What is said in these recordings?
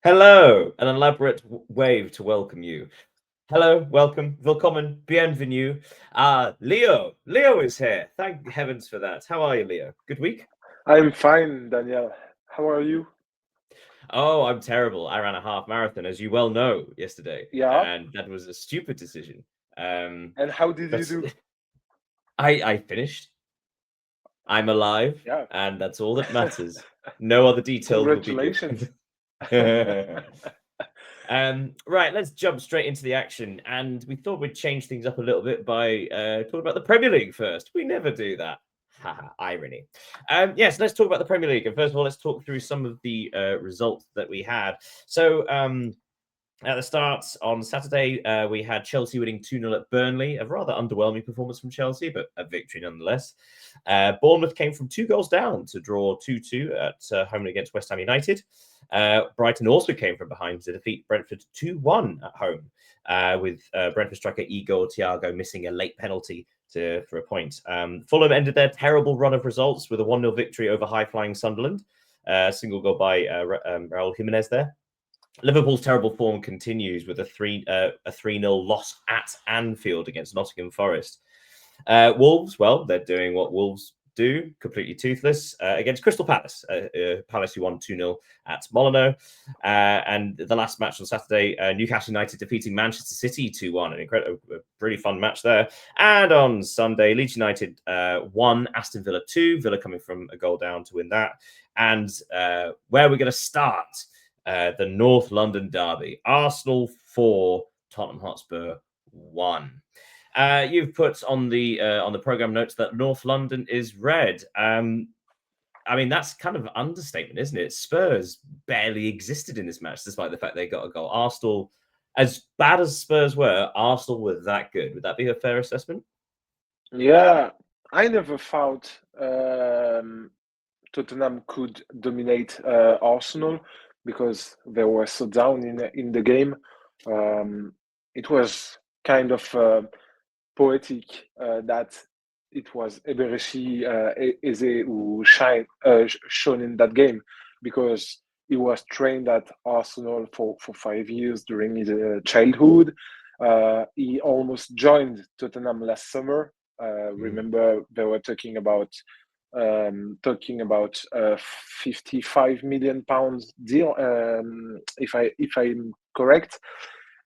Hello, an elaborate wave to welcome you. Hello, welcome, willkommen, bienvenue. Leo is here. Thank heavens for that. How are you, Leo? Good week? I'm fine, Daniel. How are you? Oh, I'm terrible. I ran a half marathon, as you well know, yesterday, Yeah. and that was a stupid decision. And how did you But do? I finished. I'm alive, Yeah. and that's all that matters. No other details will be Congratulations. given. Right, let's jump straight into the action. And we thought we'd change things up a little bit by talking about the Premier League first. We never do that. Haha, irony. Yes, let's talk about the Premier League. And first of all, let's talk through some of the results that we had. So, at the start on Saturday, we had Chelsea winning 2-0 at Burnley, a rather underwhelming performance from Chelsea, but a victory nonetheless. Bournemouth came from 2 goals down to draw 2-2 at home against West Ham United. Brighton also came from behind to defeat Brentford 2-1 at home, with Brentford striker Igor Thiago missing a late penalty for a point. Fulham ended their terrible run of results with a 1-0 victory over high-flying Sunderland. Single goal by Raul Jimenez there. Liverpool's terrible form continues with a 3-0 loss at Anfield against Nottingham Forest. Wolves, well, they're doing what Wolves do, completely toothless, against Crystal Palace. Palace who won 2-0 at Molyneux. And the last match on Saturday, Newcastle United defeating Manchester City 2-1. An incredible, really fun match there. And on Sunday, Leeds United 1, Aston Villa 2. Villa coming from a goal down to win that. And where we're going to start, the North London derby. Arsenal 4, Tottenham Hotspur 1. You've put on the program notes that North London is red. I mean, that's kind of an understatement, isn't it? Spurs barely existed in this match, despite the fact they got a goal. Arsenal, as bad as Spurs were, Arsenal were that good. Would that be a fair assessment? Yeah, I never thought Tottenham could dominate Arsenal because they were so down in the game. It was kind of poetic that it was Eberechi Eze who shone in that game because he was trained at Arsenal for 5 years during his childhood. He almost joined Tottenham last summer. Remember, they were talking about 55 million pounds deal, if I'm correct.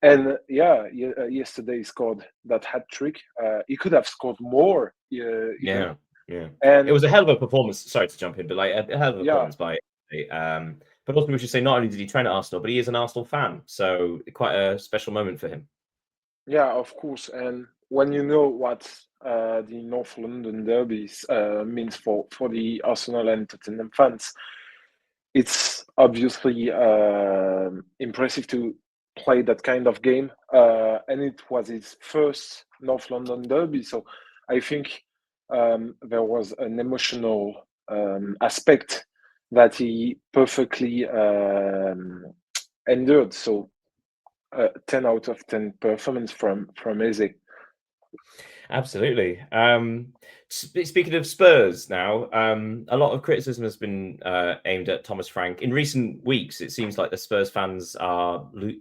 And yeah, yesterday he scored that hat trick. He could have scored more, even. Yeah, yeah. It And was a hell of a performance. Sorry to jump in, but like a hell of a yeah, performance by. But also we should say not only did he train at Arsenal, but he is an Arsenal fan, so quite a special moment for him. yeah, of course. And when you know what the North London derbies means for the Arsenal and Tottenham fans, it's obviously impressive to play that kind of game. And it was his first North London derby, so I think there was an emotional aspect that he perfectly endured. So 10 out of 10 performance from Eze. Absolutely. Speaking of Spurs now, a lot of criticism has been aimed at Thomas Frank. In recent weeks, it seems like the Spurs fans haven't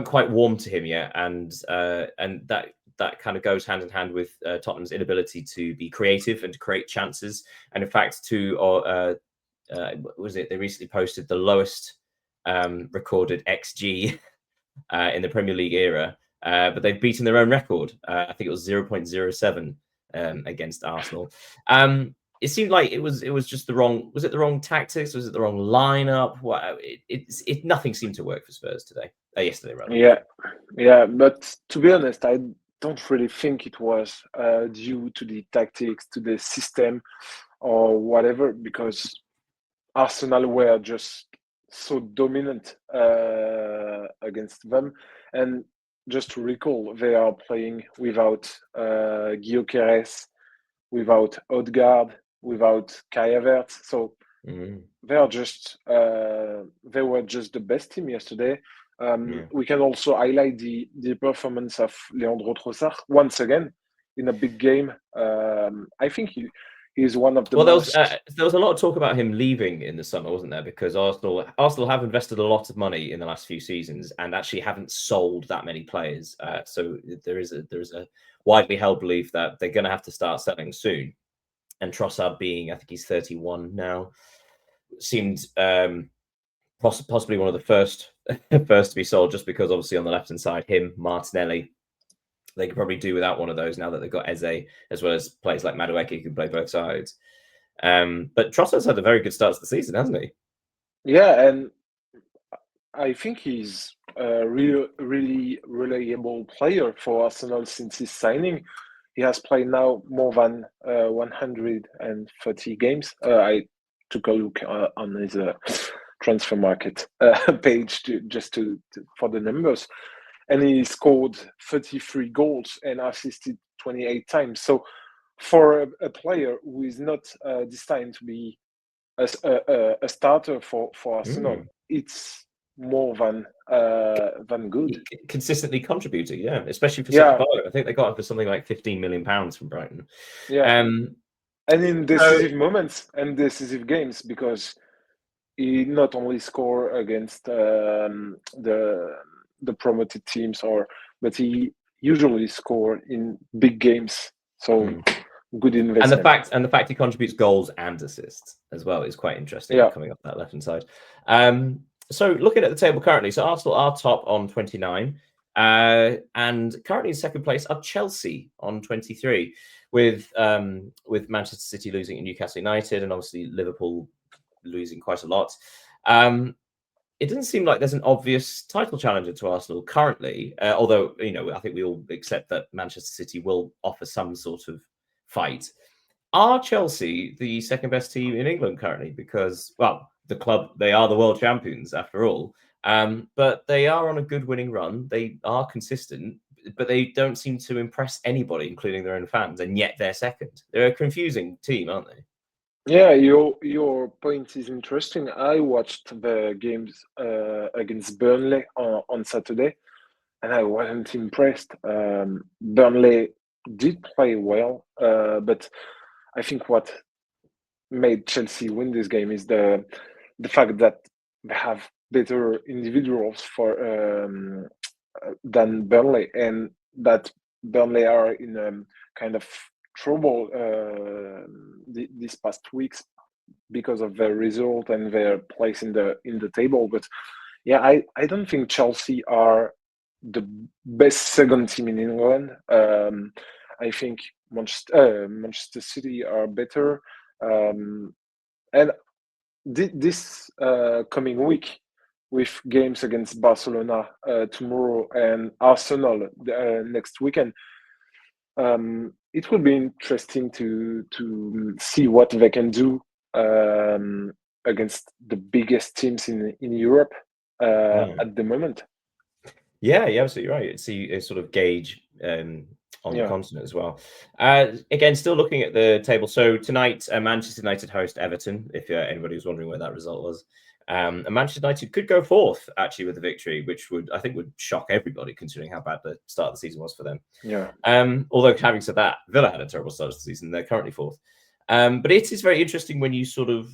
quite warmed to him yet, and that kind of goes hand in hand with Tottenham's inability to be creative and to create chances. And in fact, was it they recently posted the lowest recorded XG in the Premier League era, but they've beaten their own record. I think it was 0.07 against Arsenal. It seemed like it was just the wrong. Was it the wrong tactics? Was it the wrong lineup? Nothing seemed to work for Spurs today. Yesterday rather. Yeah, yeah, but to be honest, I don't really think it was due to the tactics, to the system, or whatever, because Arsenal were just so dominant against them. And just to recall, they are playing without Gyökeres, without Odegaard, without Kai Havertz. So they are just they were just the best team yesterday. Yeah. We can also highlight the performance of Leandro Trossard once again in a big game. I think He's one of the Well, most. there was a lot of talk about him leaving in the summer, wasn't there? Because Arsenal have invested a lot of money in the last few seasons and actually haven't sold that many players. So there is a widely held belief that they're going to have to start selling soon. And Trossard, being I think he's 31 now, seemed possibly one of the first to be sold, just because obviously on the left hand side, him, Martinelli. They could probably do without one of those now that they've got Eze, as well as players like Madueke who can play both sides. But Trossard's had a very good start to the season, hasn't he? Yeah, and I think he's a really reliable player for Arsenal since his signing. He has played now more than 130 games. I took a look on his transfer market page for the numbers, and he scored 33 goals and assisted 28 times. So for a player who is not destined to be a starter for Arsenal, it's more than good. Consistently contributing, yeah, especially for Yeah, I think they got him for something like £15 million from Brighton. yeah, and in decisive moments and decisive games, because he not only score against the promoted teams, but he usually score in big games. So good investment. And the fact he contributes goals and assists as well is quite interesting. Yeah. Coming up that left hand side. So looking at the table currently, so Arsenal are top on 29, and currently in second place are Chelsea on 23, with Manchester City losing to Newcastle United, and obviously Liverpool losing quite a lot. It doesn't seem like there's an obvious title challenger to Arsenal currently, although I think we all accept that Manchester City will offer some sort of fight. Are Chelsea the second best team in England currently? Because, well, the club, they are the world champions after all, but they are on a good winning run. They are consistent, but they don't seem to impress anybody, including their own fans, and yet they're second. They're a confusing team, aren't they? Yeah, your point is interesting. I watched the games against Burnley on Saturday, and I wasn't impressed. Burnley did play well, but I think what made Chelsea win this game is the fact that they have better individuals than Burnley, and that Burnley are in a kind of trouble these past weeks because of their result and their place in the table. But yeah, I don't think Chelsea are the best second team in England. I think Manchester City are better. And this coming week, with games against Barcelona tomorrow and Arsenal next weekend, it will be interesting to see what they can do against the biggest teams in Europe at the moment. Yeah, you're absolutely right. It's a sort of gauge on the continent as well. Again, still looking at the table. So tonight, Manchester United host Everton, if anybody was wondering where that result was. And Manchester United could go fourth, actually, with the victory, which I think would shock everybody, considering how bad the start of the season was for them. Yeah. Although, having said that, Villa had a terrible start to the season. They're currently fourth. But it is very interesting when you sort of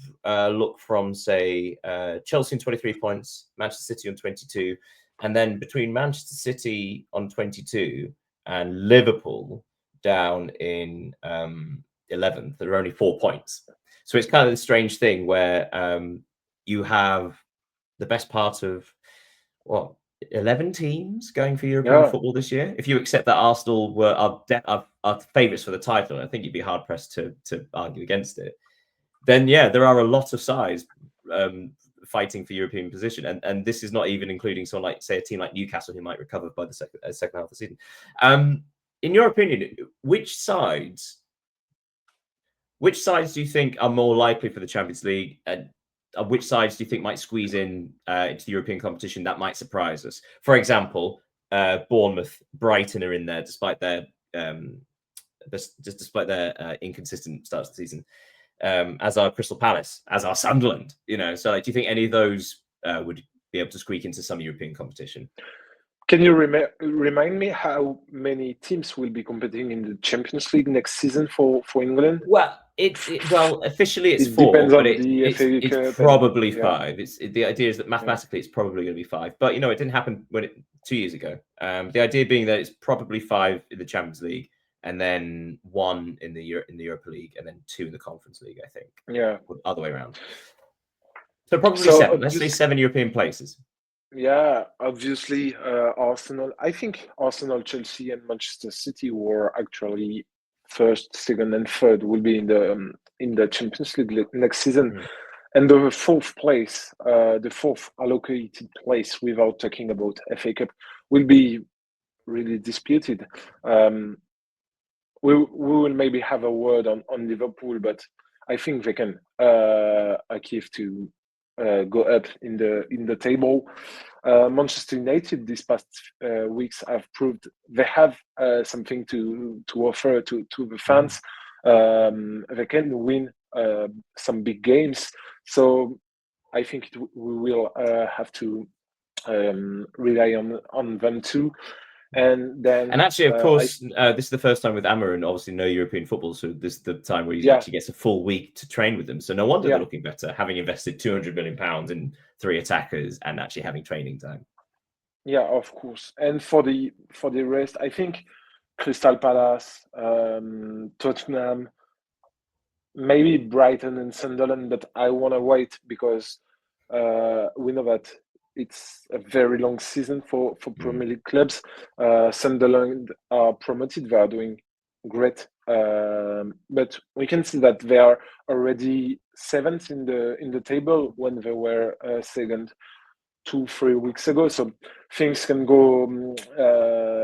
look from, say, Chelsea on 23 points, Manchester City on 22, and then between Manchester City on 22 and Liverpool down in 11th, there are only 4 points. So it's kind of the strange thing where you have the best part of 11 teams going for European football this year. If you accept that Arsenal are favourites for the title, I think you'd be hard pressed to argue against it. Then there are a lot of sides fighting for European position, and this is not even including someone like, say, a team like Newcastle who might recover by the second half of the season. In your opinion, which sides do you think are more likely for the Champions League, and which sides do you think might squeeze in into the European competition that might surprise us? For example, Bournemouth, Brighton are in there despite their inconsistent start to the season. As our Crystal Palace, as our Sunderland, So, do you think any of those would be able to squeak into some European competition? Can you remind me how many teams will be competing in the Champions League next season for England? Well, well officially it's It depends 4, but on the FA it's Cup and probably yeah, 5. The idea is that mathematically it's probably going to be 5, but it didn't happen 2 years ago. The idea being that it's probably 5 in the Champions League, and then 1 in the Europa League, and then 2 in the Conference League. I think, yeah. or other way around. So probably So 7. Let's say 7 European places. yeah, obviously Arsenal. I think Arsenal, Chelsea, and Manchester City were actually first, second, and third will be in the Champions League next season. Mm. And the fourth place, the fourth allocated place, without talking about FA Cup, will be really disputed. We will maybe have a word on Liverpool, but I think they can achieve to go up in the table. Manchester United this past weeks have proved they have something to offer to the fans. They can win some big games, so I think we will have to rely on them too. And then, and actually, of course, this is the first time with Amarin, obviously no European football, so this is the time where he actually gets a full week to train with them. So no wonder they're looking better, having invested £200 million in 3 attackers and actually having training time. Yeah, of course. And for the rest, I think Crystal Palace, Tottenham, maybe Brighton and Sunderland, but I want to wait because we know that it's a very long season for Premier League clubs. Sunderland are promoted; they are doing great, but we can see that they are already seventh in the table when they were second 2-3 weeks ago. So things can go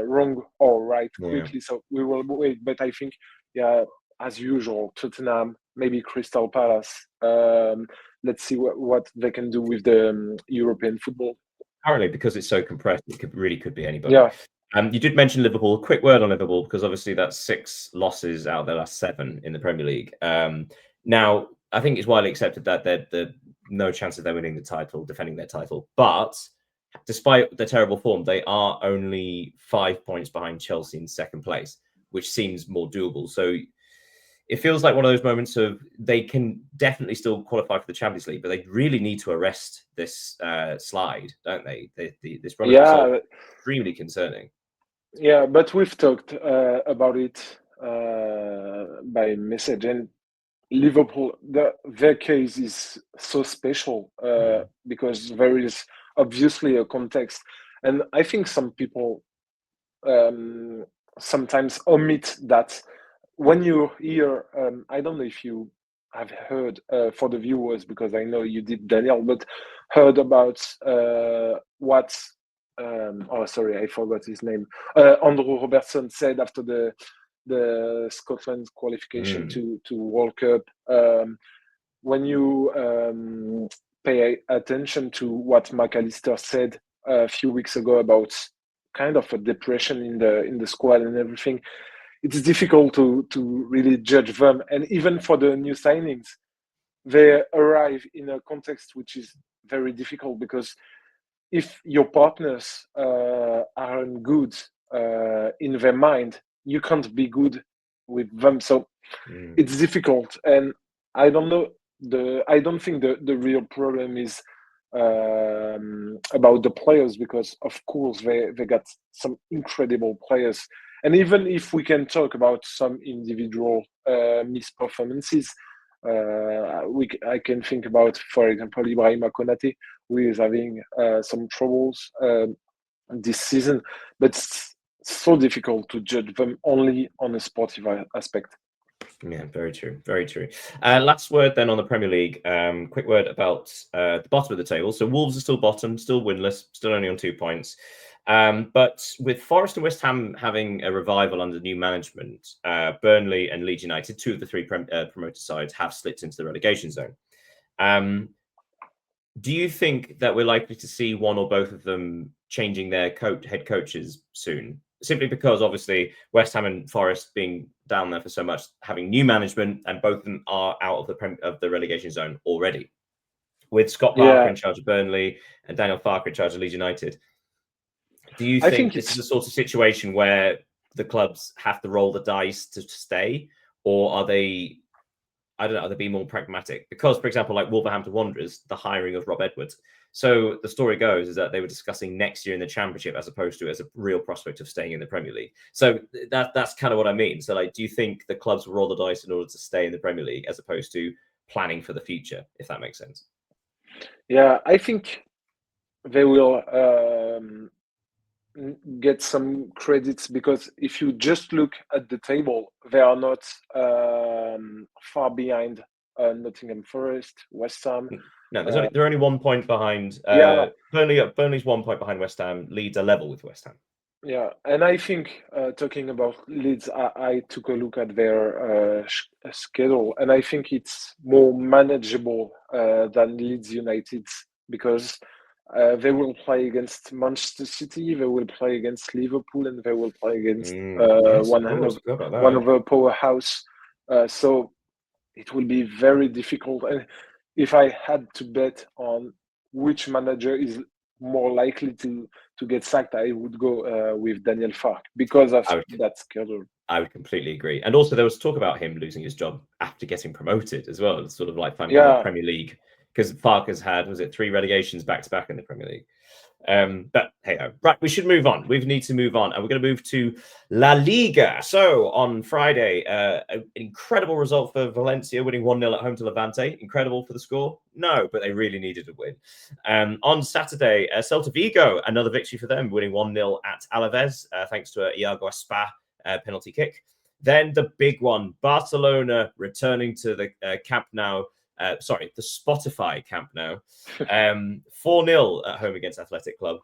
wrong or right quickly. So we will wait. But I think, yeah, as usual, Tottenham, maybe Crystal Palace. Let's see what they can do with the European football. Apparently, because it's so compressed, it could be anybody. Yeah. You did mention Liverpool. A quick word on Liverpool, because obviously that's 6 losses out of their last 7 in the Premier League. Now, I think it's widely accepted that they're no chance of them winning the title, defending their title. But despite the terrible form, they are only 5 points behind Chelsea in second place, which seems more doable. So it feels like one of those moments of they can definitely still qualify for the Champions League, but they really need to arrest this slide, don't they? This run of extremely concerning. Yeah, but we've talked about it by message, and Liverpool, their case is so special because there is obviously a context, and I think some people sometimes omit that. When you hear, I don't know if you have heard for the viewers, because I know you did, Daniel, but heard about what oh, sorry, I forgot his name. Andrew Robertson said after the Scotland qualification to World Cup. When you pay attention to what McAllister said a few weeks ago about kind of a depression in the squad and everything, it's difficult to really judge them. And even for the new signings, they arrive in a context which is very difficult, because if your partners aren't good in their mind, you can't be good with them. So it's difficult, and I don't know. I don't think the real problem is about the players, because of course they got some incredible players, and even if we can talk about some individual misperformances, I can think about, for example, Ibrahima Konate, who is having some troubles this season, but it's so difficult to judge them only on a sportive aspect. Yeah, very true. Very true. Last word then on the Premier League. Quick word about the bottom of the table. So Wolves are still bottom, still winless, still only on 2 points. But with Forest and West Ham having a revival under new management, Burnley and Leeds United, 2 of the 3 promoted sides, have slipped into the relegation zone. Do you think that we're likely to see one or both of them changing their head coaches soon? Simply because obviously West Ham and Forest being down there for so much, having new management, and both of them are out of the relegation zone already, with Scott Parker in charge of Burnley and Daniel Farke in charge of Leeds United. Do you I think think this is it's the sort of situation where the clubs have to roll the dice to stay, or are they? I don't know. Are they being more pragmatic? Because, for example, like Wolverhampton Wanderers, the hiring of Rob Edwards. So the story goes is that they were discussing next year in the Championship as opposed to as a real prospect of staying in the Premier League. So that's kind of what I mean. So, like, do you think the clubs will roll the dice in order to stay in the Premier League as opposed to planning for the future? If that makes sense. yeah, I think they will get some credits because if you just look at the table, they are not far behind Nottingham Forest, West Ham. No, they're only 1 point behind. Yeah, Burnley's 1 point behind West Ham. Leeds are level with West Ham. yeah, and I think talking about Leeds, I took a look at their schedule, and I think it's more manageable than Leeds United's because they will play against Manchester City, they will play against Liverpool, and they will play against Yes, of one course. Forgot about one that. of a powerhouse. So it will be very difficult. And if I had to bet on which manager is more likely to get sacked, I would go with Daniel Farke because of that schedule. I would completely agree. And also, there was talk about him losing his job after getting promoted as well, sort of like finding out the Premier League, because Farke has had, was it 3 relegations back to back in the Premier League? But hey, right, we should move on. We need to move on, and we're going to move to La Liga. So on Friday, an incredible result for Valencia, winning 1-0 at home to Levante. Incredible for the score? No, but they really needed a win. On Saturday, Celta Vigo, another victory for them, winning 1-0 at Alaves, thanks to a Iago Aspas penalty kick. Then the big one, Barcelona returning to the Camp Nou. The Spotify Camp Nou. 4-0 at home against Athletic Club.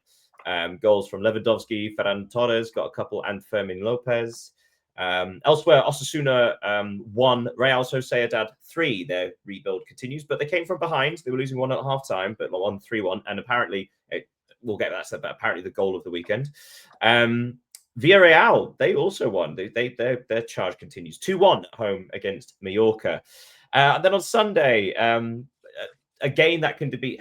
Goals from Lewandowski, Ferran Torres got a couple, and Fermin Lopez. Elsewhere, Osasuna 1, Real Sociedad 3. Their rebuild continues, but they came from behind. They were losing 1 at half time, but won 3-1. And apparently, we'll get that said, but apparently the goal of the weekend. Villarreal, they also won. Their charge continues. 2-1 at home against Mallorca. And then on Sunday, a game that can be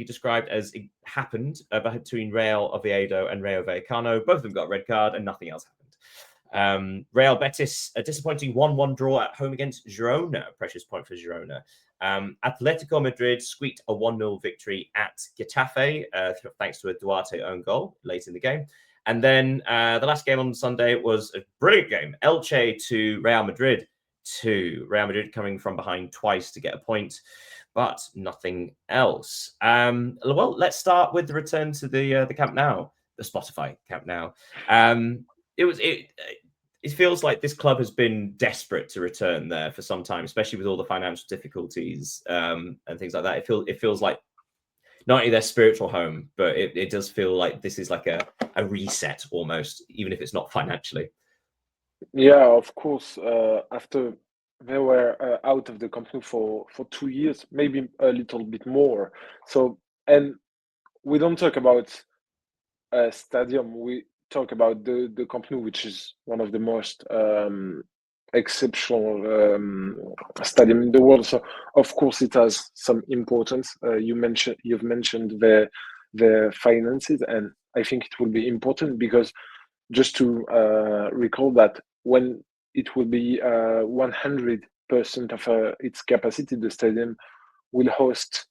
described as it happened between Real Oviedo and Rayo Vallecano. Both of them got a red card and nothing else happened. Real Betis, a disappointing 1-1 draw at home against Girona. Precious point for Girona. Atletico Madrid squeaked a 1-0 victory at Getafe, thanks to a Duarte own goal late in the game. And then the last game on Sunday was a brilliant game. Elche to Real Madrid 2. Real Madrid coming from behind twice to get a point, but nothing else. Well, let's start with the return to the Camp Nou, the Spotify Camp Nou. It feels like this club has been desperate to return there for some time, especially with all the financial difficulties and things like that. It feels like not only their spiritual home, but it does feel like this is like a reset almost, even if it's not financially. Yeah, of course. After they were out of the company for 2 years, maybe a little bit more. So, and we don't talk about a stadium. We talk about the company, which is one of the most exceptional stadium in the world. So, of course, it has some importance. You've mentioned the finances, and I think it will be important because just to recall that when it will be 100% of its capacity, the stadium will host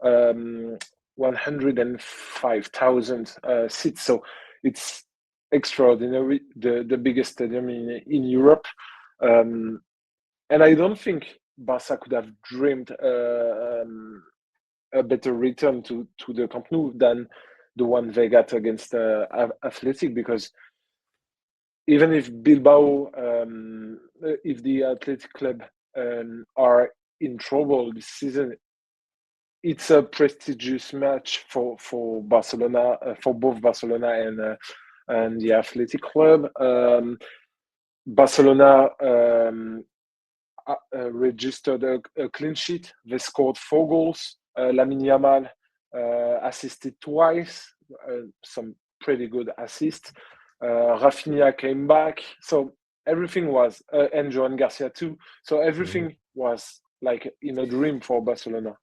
105,000 seats. So it's extraordinary, the biggest stadium in Europe. And I don't think Barca could have dreamed a better return to the Camp Nou than the one they got against Athletic, because even if Bilbao, if the Athletic Club are in trouble this season, it's a prestigious match for Barcelona, for both Barcelona and the Athletic Club. Barcelona registered a clean sheet. They scored 4 goals. Lamine Yamal assisted twice, some pretty good assists. Rafinha came back, so everything was, and Joan Garcia too. So everything was like in a dream for Barcelona.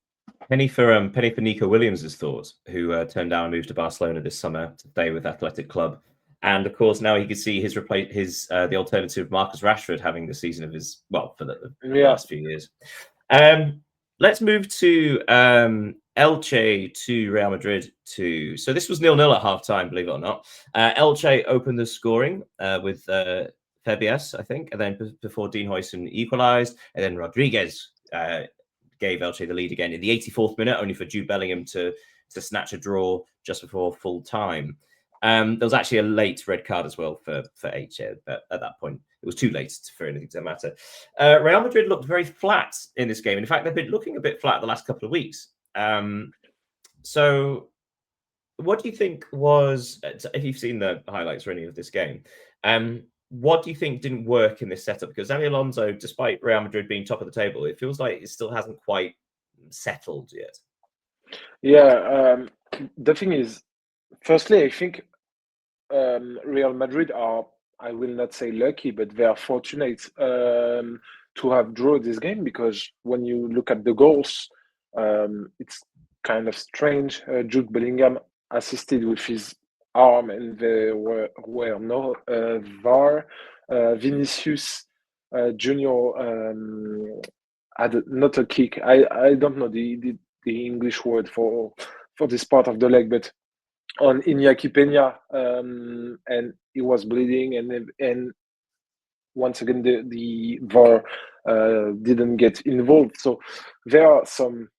Penny for Nico Williams' thought, who turned down a move to Barcelona this summer to stay with Athletic Club, and of course now he could see his the alternative Marcus Rashford having the season of his for the last few years. Let's move to Elche to Real Madrid to. So this was 0-0 at half time, believe it or not. Elche opened the scoring with Fabias, I think, and then before Dean Huijsen equalised, and then Rodriguez gave Elche the lead again in the 84th minute, only for Jude Bellingham to snatch a draw just before full time. There was actually a late red card as well for Elche, but at that point it was too late for anything to matter. Real Madrid looked very flat in this game. In fact, they've been looking a bit flat the last couple of weeks. So what do you think was, if you've seen the highlights or any of this game, what do you think didn't work in this setup? Because Xabi Alonso, despite Real Madrid being top of the table, it feels like it still hasn't quite settled yet. Yeah, the thing is, firstly, I think Real Madrid are, I will not say lucky, but they are fortunate to have drawn this game, because when you look at the goals, it's kind of strange. Jude Bellingham assisted with his arm, and there were no VAR. Vinicius Junior had not a kick. I don't know the English word for this part of the leg, but on Iñaki Peña, and he was bleeding, and once again the VAR didn't get involved. So there are some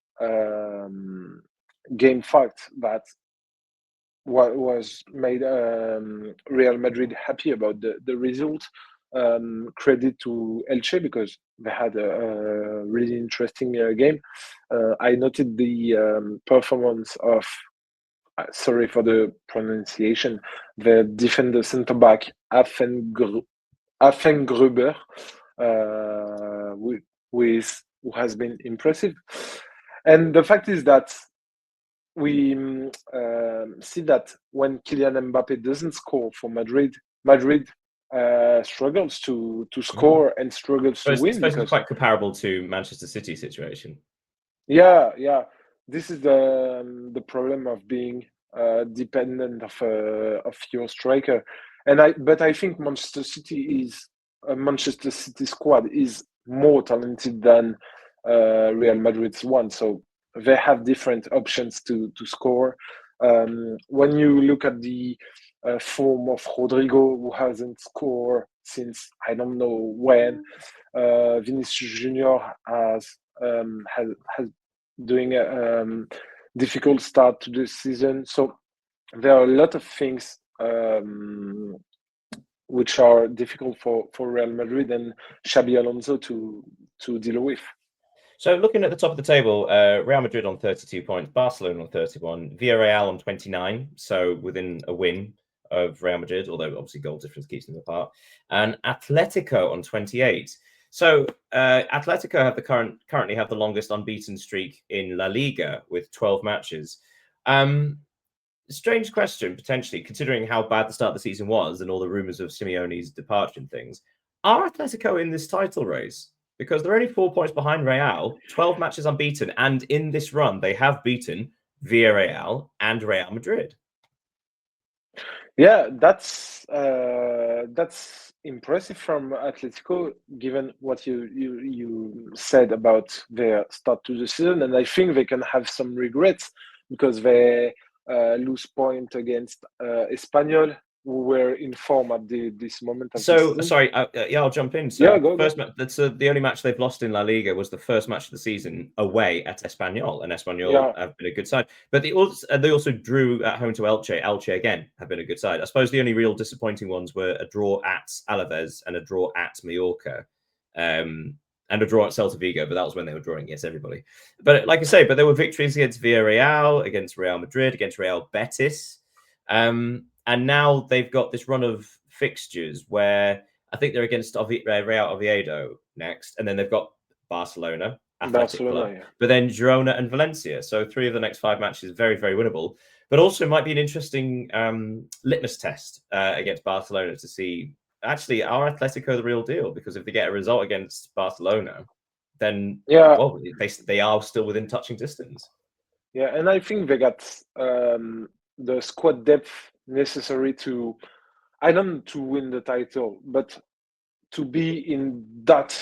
game facts that was made Real Madrid happy about the result. Credit to Elche, because they had a really interesting game. I noted the performance of, sorry for the pronunciation, the defender centre back Affengruber, who has been impressive. And the fact is that we see that when Kylian Mbappe doesn't score for Madrid, struggles to score and struggles to win. Because it's quite comparable to Manchester City situation. Yeah. This is the problem of being dependent of your striker, but I think Manchester City squad is more talented than Real Madrid's one, so they have different options to score. When you look at the form of Rodrigo, who hasn't scored since I don't know when, Vinicius Junior has doing a difficult start to the season. So there are a lot of things which are difficult for Real Madrid and Xabi Alonso to deal with. So looking at the top of the table, Real Madrid on 32 points, Barcelona on 31, Villarreal on 29, so within a win of Real Madrid, although obviously goal difference keeps them apart, and Atletico on 28. So Atletico have currently have the longest unbeaten streak in La Liga with 12 matches. Strange question, potentially, considering how bad the start of the season was and all the rumours of Simeone's departure and things. Are Atletico in this title race? Because they're only 4 points behind Real, 12 matches unbeaten, and in this run, they have beaten Villarreal and Real Madrid. Yeah, that's impressive from Atletico, given what you said about their start to the season, and I think they can have some regrets because they lose point against Espanyol, who were in form at this moment of the season. Sorry, I'll jump in. So that's the only match they've lost in La Liga was the first match of the season away at Espanyol, and Espanyol have been a good side. But they also drew at home to Elche. Elche again have been a good side. I suppose the only real disappointing ones were a draw at Alaves and a draw at Mallorca. And a draw at Celta Vigo, but that was when they were drawing against everybody. But like I say, there were victories against Villarreal, against Real Madrid, against Real Betis. And now they've got this run of fixtures where I think they're against Real Oviedo next, and then they've got Barcelona, Athletic Club, but then Girona and Valencia. So 3 of the next 5 matches, very, very winnable. But also might be an interesting litmus test against Barcelona to see, actually, are Atletico the real deal? Because if they get a result against Barcelona, then Yeah, well, they are still within touching distance. yeah, and I think they got the squad depth necessary to, I don't know, to win the title, but to be in that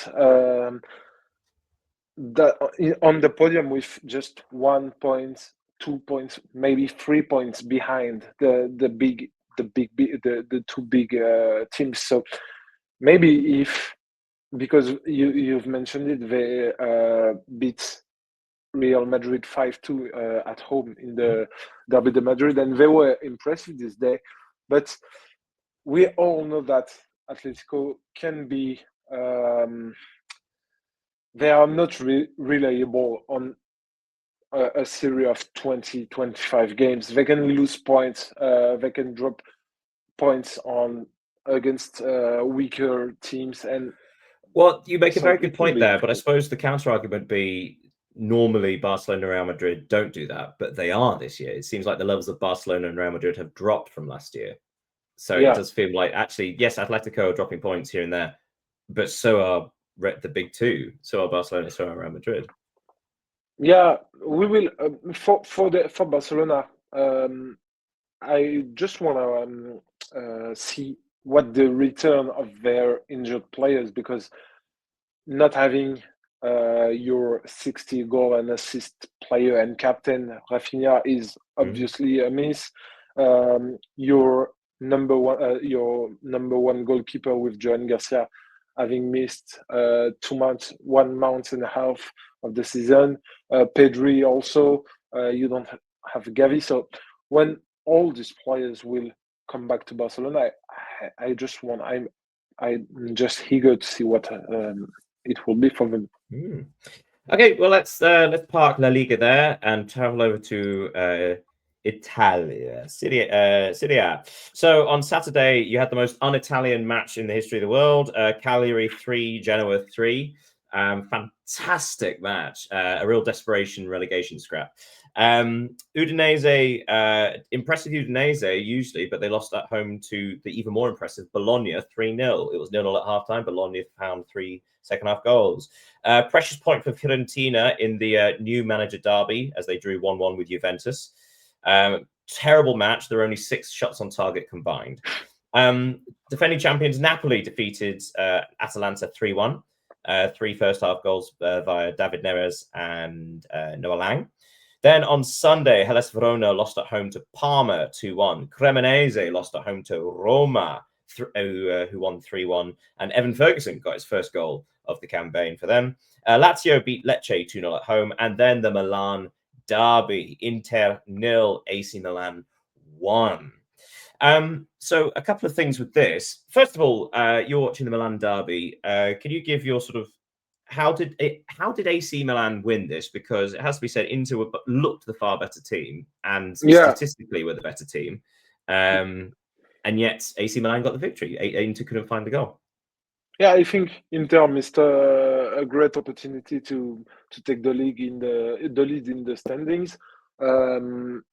on the podium with just 1 point, 2 points, maybe 3 points behind the two big teams. So maybe if, because you've mentioned it, they beat Real Madrid 5-2 at home in the Derby de Madrid, and they were impressive this day. But we all know that Atletico can be. They are not reliable on a series of 20, 25 games. They can lose points. They can drop points on against weaker teams. And well, you make a so very good it will point be there, but I difficult. suppose the counter argument would be normally Barcelona and Real Madrid don't do that, but they are this year. It seems like the levels of Barcelona and Real Madrid have dropped from last year. So it Yeah, does feel like actually, yes, Atletico are dropping points here and there, but so are the big two. So are Barcelona, so are Real Madrid. yeah. We will for Barcelona. I just want to see what the return of their injured players, because not having your 60 goal and assist player and captain Rafinha is obviously a miss. Your your number one goalkeeper with Joan Garcia having missed 2 months, 1 month and a half of the season. Pedri also, you don't have Gavi. So when all these players will come back to Barcelona, I just want, I'm just eager to see what it will be for them. Okay, well let's park La Liga there and travel over to Italia, Serie A. So on Saturday, you had the most un-Italian match in the history of the world. Cagliari 3, Genoa 3. Fantastic match. A real desperation relegation scrap. Udinese, impressive Udinese usually, but they lost at home to the even more impressive Bologna 3-0. It was 0-0 at halftime. Bologna found 3 second half goals. Precious point for Fiorentina in the new manager derby as they drew 1-1 with Juventus. Terrible match. There were only 6 shots on target combined. Defending champions Napoli defeated Atalanta 3-1. 3 first half goals via David Neres and Noah Lang. Then on Sunday, Hellas Verona lost at home to Parma 2-1. Cremonese lost at home to Roma, who won 3-1. And Evan Ferguson got his first goal of the campaign for them. Lazio beat Lecce 2-0 at home. And then the Milan derby, Inter 0, AC Milan 1. So a couple of things with this. First of all, you're watching the Milan derby. Can you give your sort of how did AC Milan win this? Because it has to be said, Inter looked the far better team, and statistically were the better team. And yet AC Milan got the victory. Inter couldn't find the goal. Yeah, I think Inter missed a great opportunity to take the league in the lead in the standings. In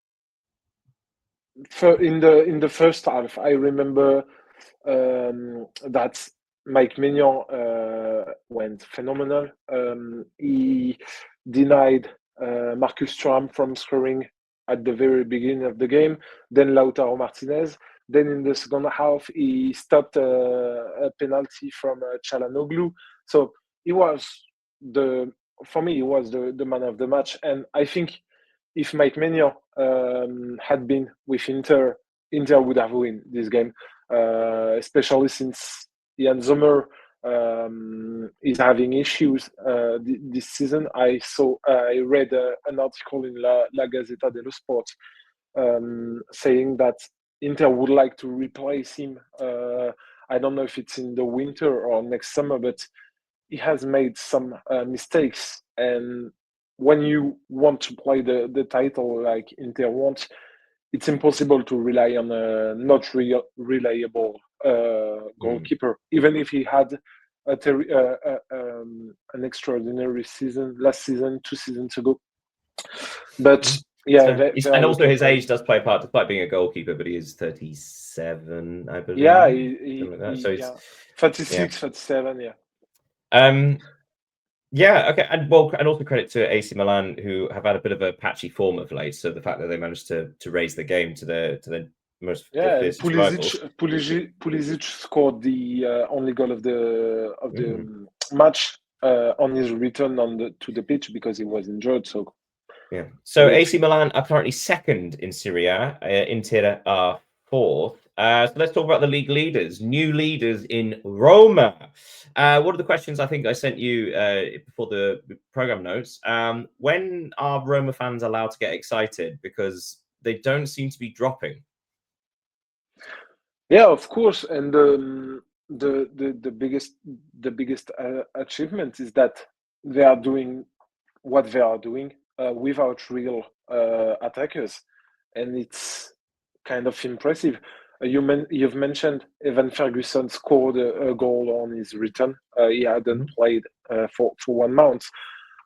the first half, I remember that Mike Maignan went phenomenal. He denied Marcus Thuram from scoring at the very beginning of the game. Then Lautaro Martinez. Then in the second half, he stopped a penalty from Çalhanoğlu. So he was for me, he was the man of the match. And I think if Mike Maignan had been with Inter, Inter would have won this game, especially since Jan Sommer is having issues this season. I read an article in La Gazzetta dello Sport saying that Inter would like to replace him. I don't know if it's in the winter or next summer, but he has made some mistakes. And when you want to play the title like Inter wants, it's impossible to rely on a not reliable goalkeeper, even if he had an extraordinary season last season, 2 seasons ago. But yeah, and also his age does play a part, despite being a goalkeeper, but he is 37, I believe. Yeah, like that. So yeah, 36, 37, yeah. Yeah, okay, and also credit to AC Milan, who have had a bit of a patchy form of late. So the fact that they managed to raise the game to their most Yeah, and fiercest rivals. Pulisic scored the only goal of the Mm. match on his return to the pitch because he was injured. So Yeah. So great. AC Milan are currently second in Serie A. Inter are fourth. So let's talk about the league leaders. New leaders in Roma. One of the questions I think I sent you before the program notes. When are Roma fans allowed to get excited? Because they don't seem to be dropping. Yeah, of course. And the biggest achievement is that they are doing what they are doing without real attackers, and it's kind of impressive. You've mentioned Evan Ferguson scored a goal on his return. He hadn't Mhm. played for 1 month,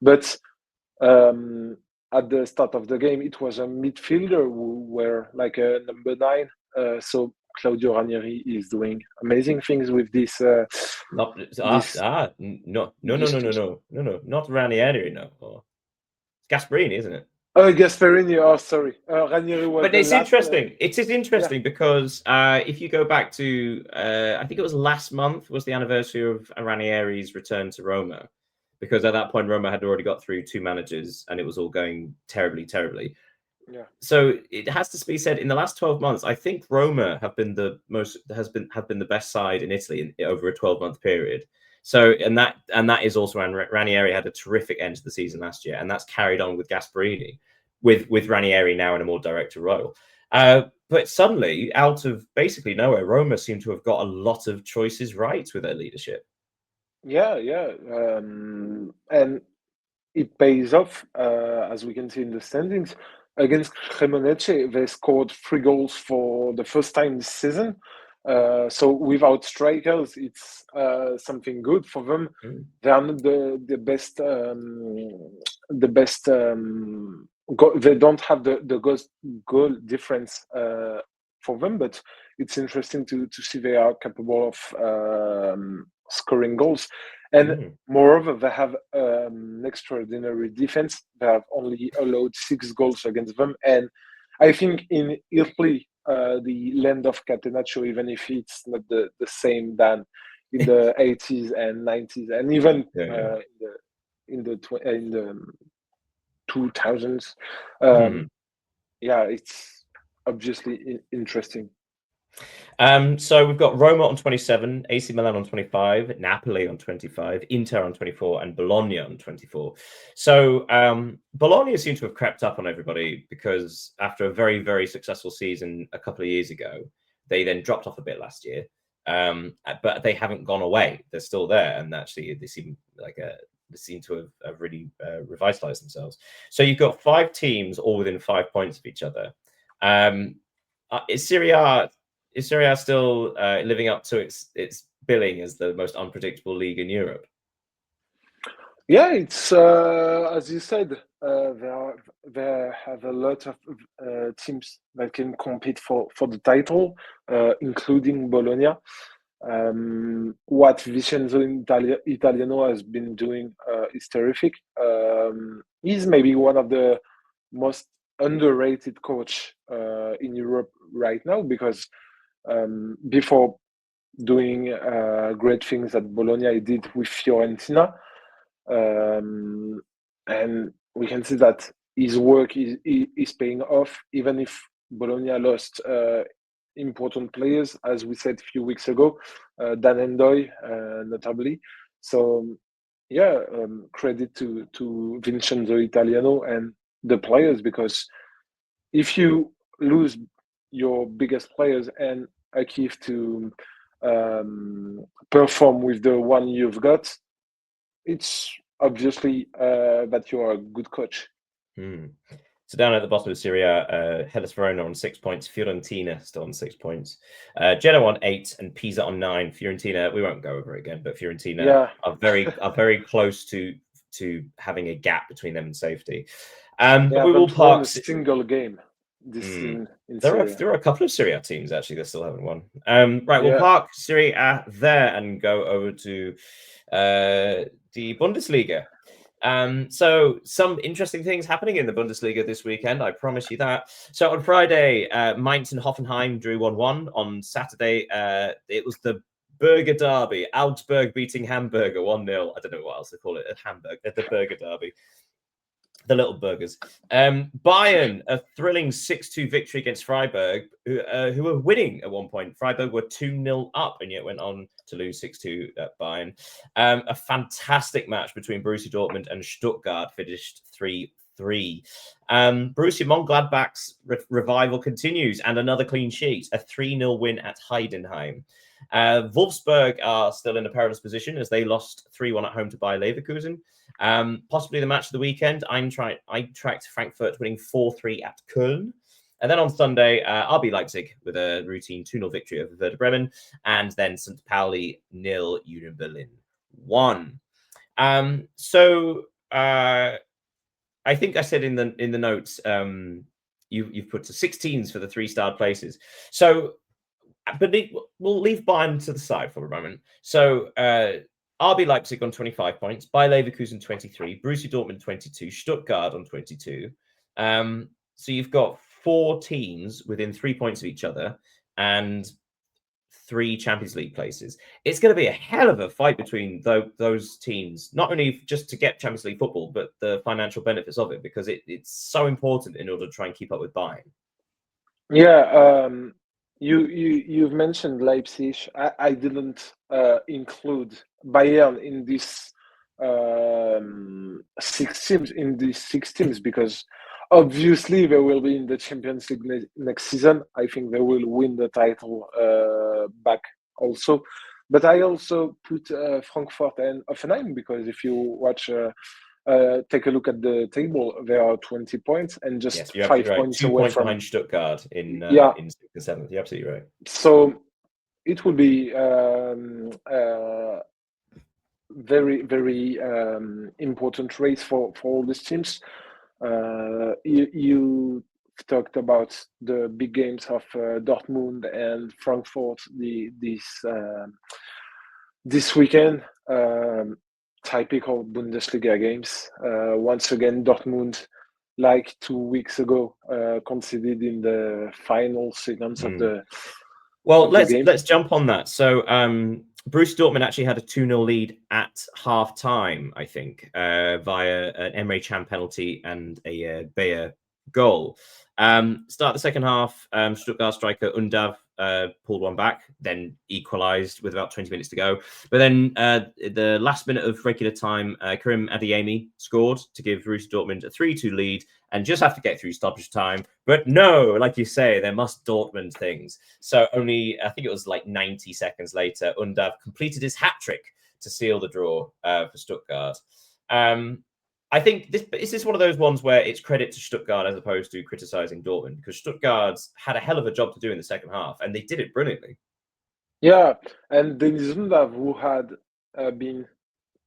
but um, at the start of the game, it was a midfielder who were like a number 9. So Claudio Ranieri is doing amazing things with Not this no, this team. not Ranieri, no. Oh, it's Gasperini, isn't it? Gasperini. Oh, sorry. Ranieri was But the it's last. interesting. It is Yeah, interesting because if you go back to, I think it was last month was the anniversary of Ranieri's return to Roma, because at that point Roma had already got through 2 managers and it was all going terribly, terribly. yeah, So it has to be said, in the last 12 months, I think Roma have been have been the best side in Italy over a 12-month period. So and that is also Ranieri had a terrific end to the season last year, and that's carried on with Gasperini, with Ranieri now in a more director role. But suddenly, out of basically nowhere, Roma seem to have got a lot of choices right with their leadership. yeah. And it pays off, as we can see in the standings. Against Cremonese, they scored 3 goals for the first time this season. So without strikers, it's something good for them. Mm. They are not the best. The best. They don't have the goal difference for them, but it's interesting to see they are capable of scoring goals. And Mm. moreover, they have an extraordinary defense. They have only allowed 6 goals against them. And I think in Italy, the land of Catenaccio, even if it's not the same than in the 80s and 90s, and even Yeah, in the 2000s, yeah. yeah, it's obviously interesting. So we've got Roma on 27, AC Milan on 25, Napoli on 25, Inter on 24, and Bologna on 24. So Bologna seem to have crept up on everybody because after a very, very successful season a couple of years ago, they then dropped off a bit last year. But they haven't gone away. They're still there. And actually, they seem to have really revitalized themselves. So you've got 5 teams all within 5 points of each other. Is Serie A still living up to its billing as the most unpredictable league in Europe? Yeah, it's as you said, they have a lot of teams that can compete for the title, including Bologna. What Vincenzo Italiano has been doing is terrific. He's maybe one of the most underrated coach in Europe right now because before doing great things at Bologna, he did with Fiorentina. And we can see that his work is paying off, even if Bologna lost important players, as we said a few weeks ago, Dan Endoy, notably. So, yeah, credit to Vincenzo Italiano and the players, because if you lose your biggest players and achieve to perform with the one you've got, it's obviously that you are a good coach. Hmm. So down at the bottom of Serie A, Hellas Verona on 6 points, Fiorentina still on 6 points, Genoa on 8, and Pisa on 9. Fiorentina, we won't go over it again, but Fiorentina Yeah, are very close to having a gap between them and safety. But they we will haven't won park. a single game this Hmm. in There are Syria. a couple of Serie A teams actually that still haven't won. Right, we'll Yeah, park Serie A there and go over to the Bundesliga. So some interesting things happening in the Bundesliga this weekend, I promise you that. So on Friday, Mainz and Hoffenheim drew 1-1. On Saturday, it was the Burger Derby. Augsburg beating Hamburger 1-0. I don't know what else they call it at Hamburg. The Burger Derby. The little burgers. Bayern, a thrilling 6-2 victory against Freiburg, who were winning at one point. Freiburg were 2-0 up and yet went on to lose 6-2 at Bayern. A fantastic match between Borussia Dortmund and Stuttgart finished 3-3. Borussia Mönchengladbach's revival continues and another clean sheet, a 3-0 win at Heidenheim. Wolfsburg are still in a perilous position as they lost 3-1 at home to Bayer Leverkusen. Possibly the match of the weekend, Eintracht Frankfurt winning 4-3 at Köln. And then on Sunday, RB Leipzig with a routine 2-0 victory over Werder Bremen. And then St. Pauli 0, Union Berlin 1. So I think I said in the notes, you've put 16s for the 3-star places. So, but we'll leave Bayern to the side for a moment. So RB Leipzig on 25 points, Bayer Leverkusen 23, Borussia Dortmund 22, Stuttgart on 22. So you've got 4 teams within 3 points of each other and 3 Champions League places. It's going to be a hell of a fight between those teams, not only just to get Champions League football, but the financial benefits of it, because it's so important in order to try and keep up with Bayern. Yeah, you've mentioned Leipzig. I didn't include Bayern in this 6 teams because obviously they will be in the Champions League next season. I think they will win the title back also. But I also put Frankfurt and Hoffenheim because if you watch, take a look at the table, there are 20 points and just 5 points 2 away points from behind Stuttgart in 6th and 7th. You're absolutely right. So it will be very, very important race for all these teams. You talked about the big games of Dortmund and Frankfurt this weekend. Typical Bundesliga games. Once again, Dortmund, like 2 weeks ago, conceded in the final sequence of the. Well, let's jump on that. So, Borussia Dortmund actually had a 2-0 lead at half time, I think, via an Emre Can penalty and a Bayer goal. Start the second half, Stuttgart striker Undav pulled one back, then equalised with about 20 minutes to go. But then the last minute of regular time, Karim Adeyemi scored to give Borussia Dortmund a 3-2 lead and just have to get through stoppage time. But no, like you say, there must Dortmund things. So only, I think it was like 90 seconds later, Undav completed his hat-trick to seal the draw for Stuttgart. I think this is one of those ones where it's credit to Stuttgart as opposed to criticising Dortmund, because Stuttgart's had a hell of a job to do in the second half, and they did it brilliantly. Yeah, and Denis Undav, who had been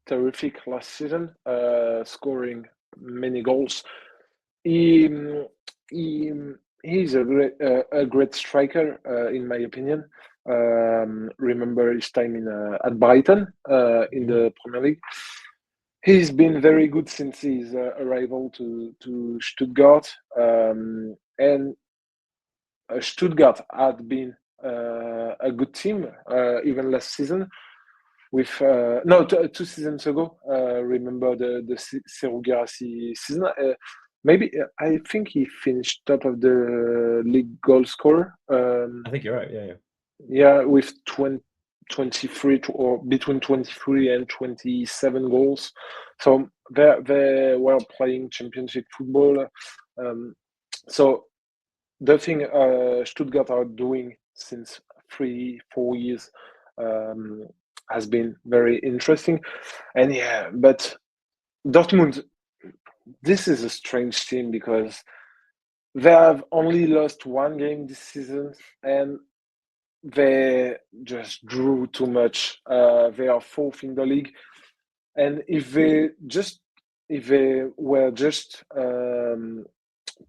terrific last season, scoring many goals. He's a great striker, in my opinion. Remember his time at Brighton in the Premier League. He's been very good since his arrival to Stuttgart, and Stuttgart had been a good team even last season. With 2 seasons ago, remember the Seru Guirassy season? Maybe I think he finished top of the league goal scorer. I think you're right. Yeah, with 23 or between 23 and 27 goals. So they were playing championship football. So the thing Stuttgart are doing since 3-4 years has been very interesting. And yeah, but Dortmund, this is a strange team because they have only lost 1 game this season and they just drew too much. They are 4th in the league. And if they were just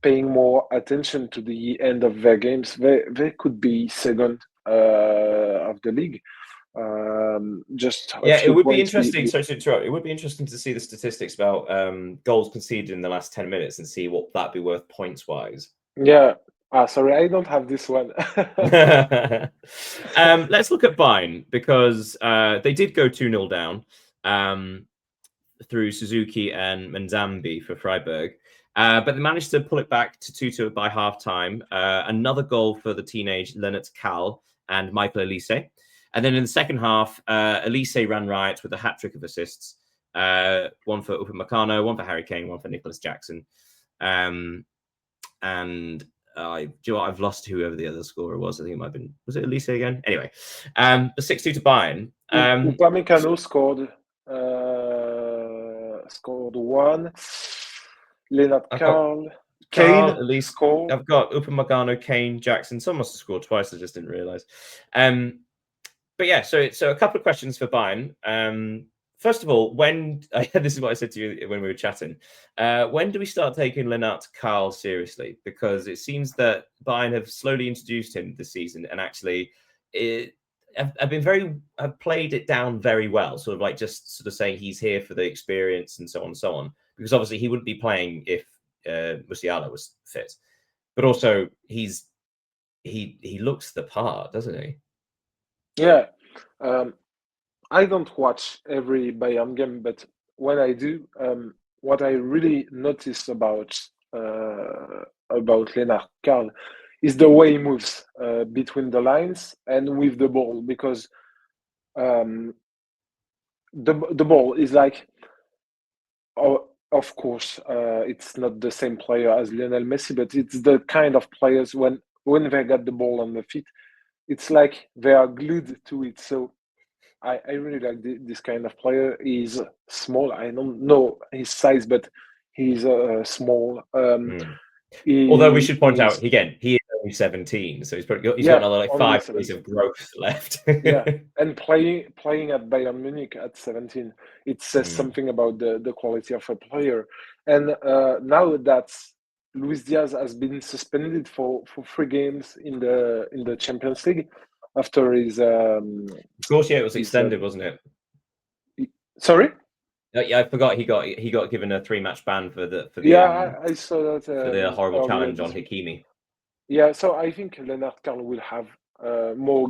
paying more attention to the end of their games, they could be second of the league. Just a Yeah, it few would be points. interesting. Sorry to interrupt. It would be interesting to see the statistics about goals conceded in the last 10 minutes and see what that'd be worth points wise. Yeah. Sorry, I don't have this one. Let's look at Bayern because they did go 2-0 down through Suzuki and Menzambi for Freiburg. But they managed to pull it back to 2-2 by half-time. Another goal for the teenage Lennart Kahl and Michael Elise. And then in the second half, Elise ran riot with a hat-trick of assists. One for Upamecano, one for Harry Kane, one for Nicholas Jackson. And do you know what? I've lost whoever the other scorer was. I think it might have been, was it Elise again? Anyway, the 6-2 to Bayern. Upamecano scored one. Lennart Kahl, Kane Elise scored. I've got Upamecano, Kane, Jackson. Someone must have scored twice. I just didn't realise. But yeah, so a couple of questions for Bayern. First of all, this is what I said to you when we were chatting. When do we start taking Lennart Kahl seriously? Because it seems that Bayern have slowly introduced him this season, and actually, have played it down very well. Sort of like just sort of saying he's here for the experience and so on and so on. Because obviously he wouldn't be playing if Musiala was fit, but also he looks the part, doesn't he? Yeah. I don't watch every Bayern game, but when I do, what I really notice about Lennart Kahl is the way he moves between the lines and with the ball, because the ball is like, of course, it's not the same player as Lionel Messi, but it's the kind of players when they get the ball on the feet, it's like they are glued to it. So I really like this kind of player. He's small. I don't know his size, but he's small. Although we should point He's out again, he is only 17, so he's got yeah, another like only 5 years 17. of growth left. Yeah, and playing at Bayern Munich at 17, it says something about the quality of a player. And now that Luis Diaz has been suspended for 3 games in the Champions League after his Of course, yeah, it was extended, wasn't it? Sorry? Yeah, I forgot he got given a 3-match ban for the I saw that for the horrible earlier challenge on this week. Hakimi. Yeah, so I think Lennart Kahl will have more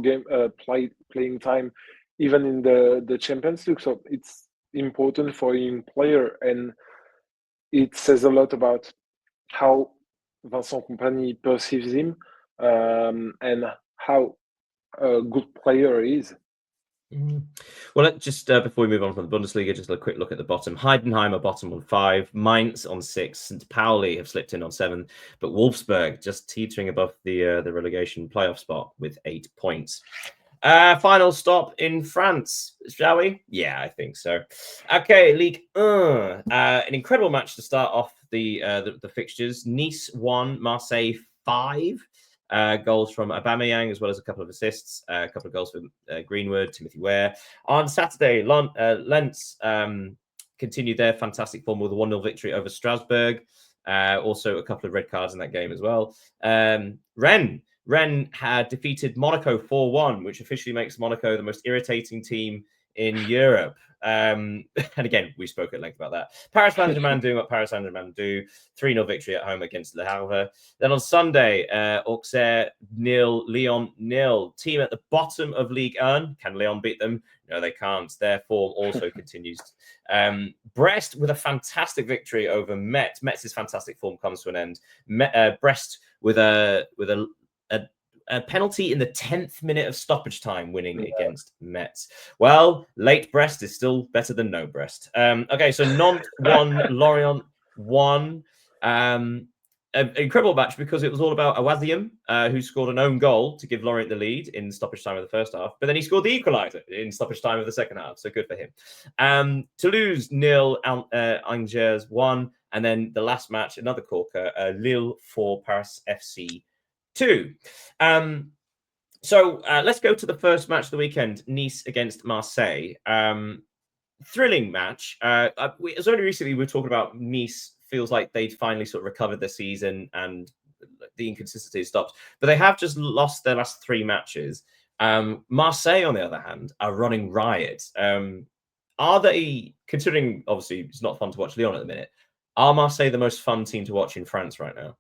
playing time even in the Champions League. So it's important for a young player, and it says a lot about how Vincent Kompany perceives him, and how a good player he is. Well, just before we move on from the Bundesliga, just a quick look at the bottom. Heidenheim are bottom on 5, Mainz on 6, St. Pauli have slipped in on 7, but Wolfsburg just teetering above the relegation playoff spot with 8 points. Final stop in France, shall we? Yeah, I think so. Okay, Ligue 1. An incredible match to start off the fixtures. Nice 1, Marseille 5. Goals from Aubameyang, as well as a couple of assists, a couple of goals from Greenwood, Timothy Ware. On Saturday, Lens continued their fantastic form with a 1-0 victory over Strasbourg. Also, a couple of red cards in that game as well. Rennes had defeated Monaco 4-1, which officially makes Monaco the most irritating team in Europe. And again, we spoke at length about that. Paris Saint-Germain doing what Paris Saint-Germain do. 3-0 victory at home against Le Havre. Then on Sunday, Auxerre 0, Lyon 0. Team at the bottom of Ligue 1. Can Lyon beat them? No, they can't. Their form also continues. Brest with a fantastic victory over Metz. Metz's fantastic form comes to an end. Brest with a penalty in the 10th minute of stoppage time, winning against Metz. Well, late Brest is still better than no Brest. Okay, so Nantes 1, Lorient 1. An incredible match because it was all about Awaziam, who scored an own goal to give Lorient the lead in stoppage time of the first half, but then he scored the equaliser in stoppage time of the second half, so good for him. Toulouse 0, Angers 1, and then the last match, another corker, Lille 4, Paris FC 2. So let's go to the first match of the weekend, Nice against Marseille. Thrilling match. It was only recently we were talking about Nice feels like they'd finally sort of recovered their season and the inconsistency stopped. But they have just lost their last 3 matches. Marseille, on the other hand, are running riot. Are they, considering obviously it's not fun to watch Lyon at the minute, are Marseille the most fun team to watch in France right now?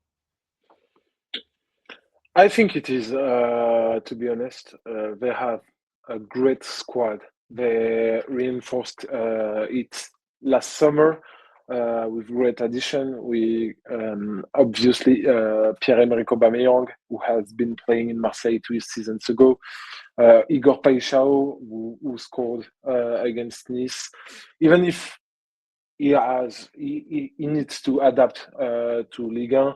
I think it is, to be honest. They have a great squad. They reinforced it last summer with great addition. We obviously Pierre-Emerick Aubameyang, who has been playing in Marseille 2 seasons ago. Igor Paixão, who scored against Nice. Even if he needs to adapt to Ligue 1,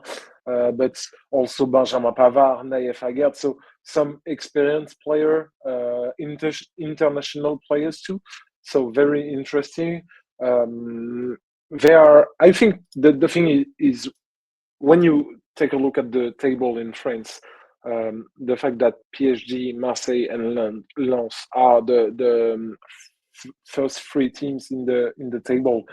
but also Benjamin Pavard, Naïef Aguerd. So some experienced player, international players too. So very interesting. They are. I think the thing is when you take a look at the table in France, the fact that PSG, Marseille, and Lens are the first three teams in the table,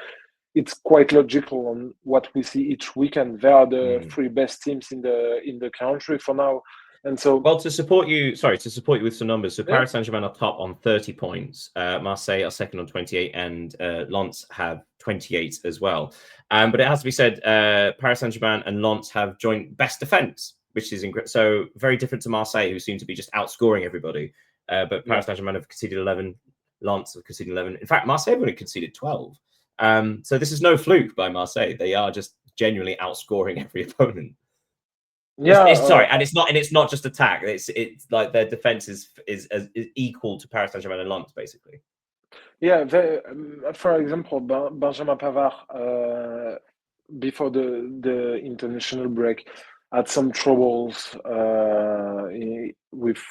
it's quite logical on what we see each weekend. They are the three best teams in the country for now. And so, well, to support you with some numbers. So Paris Saint-Germain are top on 30 points. Marseille are second on 28, and Lens have 28 as well. But it has to be said, Paris Saint-Germain and Lens have joint best defense, which is so very different to Marseille, who seem to be just outscoring everybody. But Paris Saint-Germain have conceded 11. Lens have conceded 11. In fact, Marseille have only conceded 12. So this is no fluke by Marseille. They are just genuinely outscoring every opponent. And it's not just attack. It's like their defense is equal to Paris Saint-Germain and Lens, basically. Yeah, for example, Benjamin Pavard before the international break had some troubles with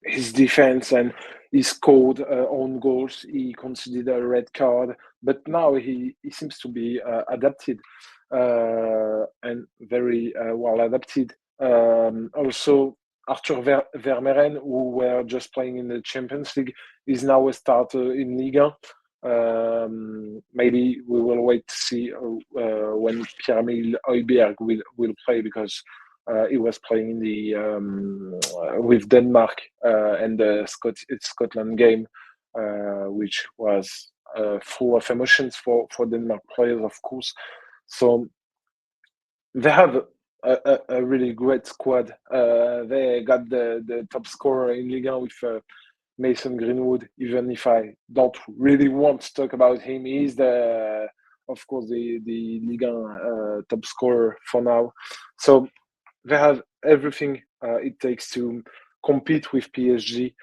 his defense, and he scored own goals. He conceded a red card, but now he seems to be adapted and very well adapted. Also, Arthur Vermeeren, who were just playing in the Champions League, is now a starter in Ligue 1. Maybe we will wait to see when Pierre-Emile Højbjerg will play, because he was playing in the with Denmark and the Scotland game, which was full of emotions for Denmark players, of course. So they have a really great squad. They got the top scorer in Ligue 1 with Mason Greenwood. Even if I don't really want to talk about him, he's of course the Ligue 1 top scorer for now. So they have everything it takes to compete with PSG,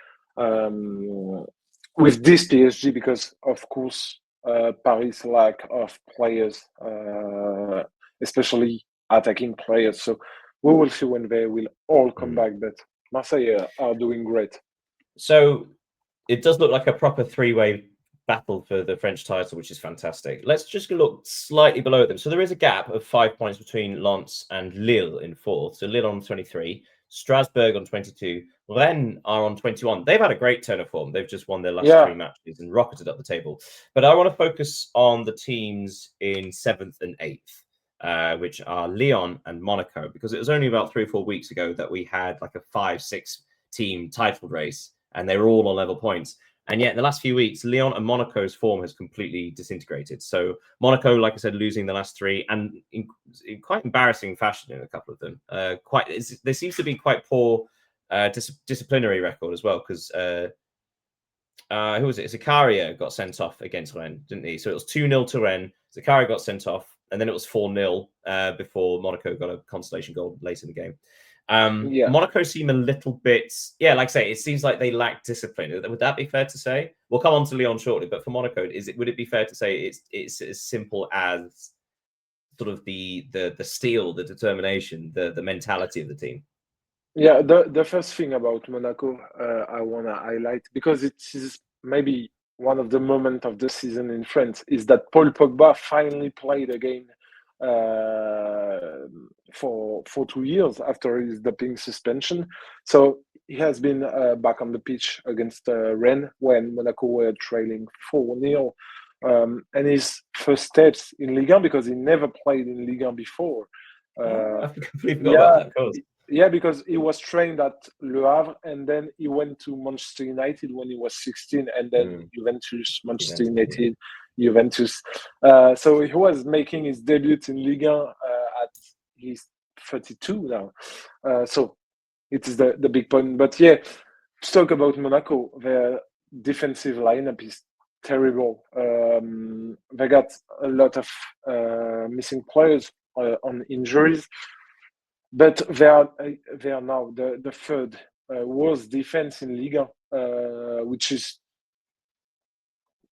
with this PSG, because of course Paris lack of players, especially attacking players. So we will see when they will all come back. But Marseille are doing great. So it does look like a proper three-way battle for the French title, which is fantastic. Let's just look slightly below them. So there is a gap of 5 points between Lens and Lille in fourth. So Lille on 23, Strasbourg on 22, Rennes are on 21. They've had a great turn of form. They've just won their last 3 matches and rocketed up the table. But I want to focus on the teams in 7th and 8th, which are Lyon and Monaco, because it was only about 3 or 4 weeks ago that we had like a 5-6 team title race, and they were all on level points. And yet, in the last few weeks, Lyon and Monaco's form has completely disintegrated. So Monaco, like I said, losing the last 3, and in quite embarrassing fashion in a couple of them. There seems to be quite poor disciplinary record as well, because who was it? Zakaria got sent off against Rennes, didn't he? So it was 2-0 to Rennes. Zakaria got sent off, and then it was 4-0 before Monaco got a consolation goal late in the game. Monaco seem a little bit, like I say, it seems like they lack discipline. Would that be fair to say? We'll come on to Lyon shortly, but for Monaco, would it be fair to say it's as simple as sort of the steel, the determination, the mentality of the team? Yeah, the first thing about Monaco I want to highlight, because it is maybe one of the moments of the season in France, is that Paul Pogba finally played again for 2 years after his doping suspension. So he has been back on the pitch against Rennes when Monaco were trailing 4-0. And his first steps in Ligue 1, because he never played in Ligue 1 before. I completely forgot about that, of course. Yeah, because he was trained at Le Havre, and then he went to Manchester United when he was 16, and then Juventus, Manchester United, Juventus. So he was making his debut in Ligue 1 at he's 32 now. So it is the big point. But yeah, to talk about Monaco, their defensive lineup is terrible. They got a lot of missing players on injuries. But they are now the third worst defense in Liga, which is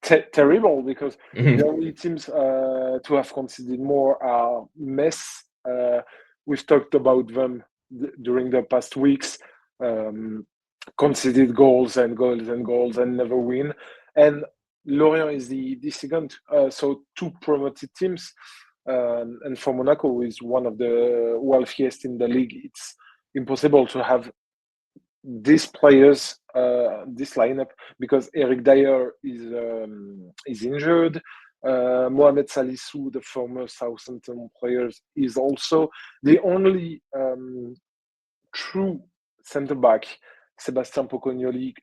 terrible because the only teams to have conceded more are Metz. We've talked about them during the past weeks. Conceded goals and goals and goals and never win. And Lorient is the second. So two promoted teams. And for Monaco, who is one of the wealthiest in the league, it's impossible to have these players, this lineup, because Eric Dyer is injured. Mohamed Salissou, the former Southampton player, is also the only true centre back. Sébastien Pocognoli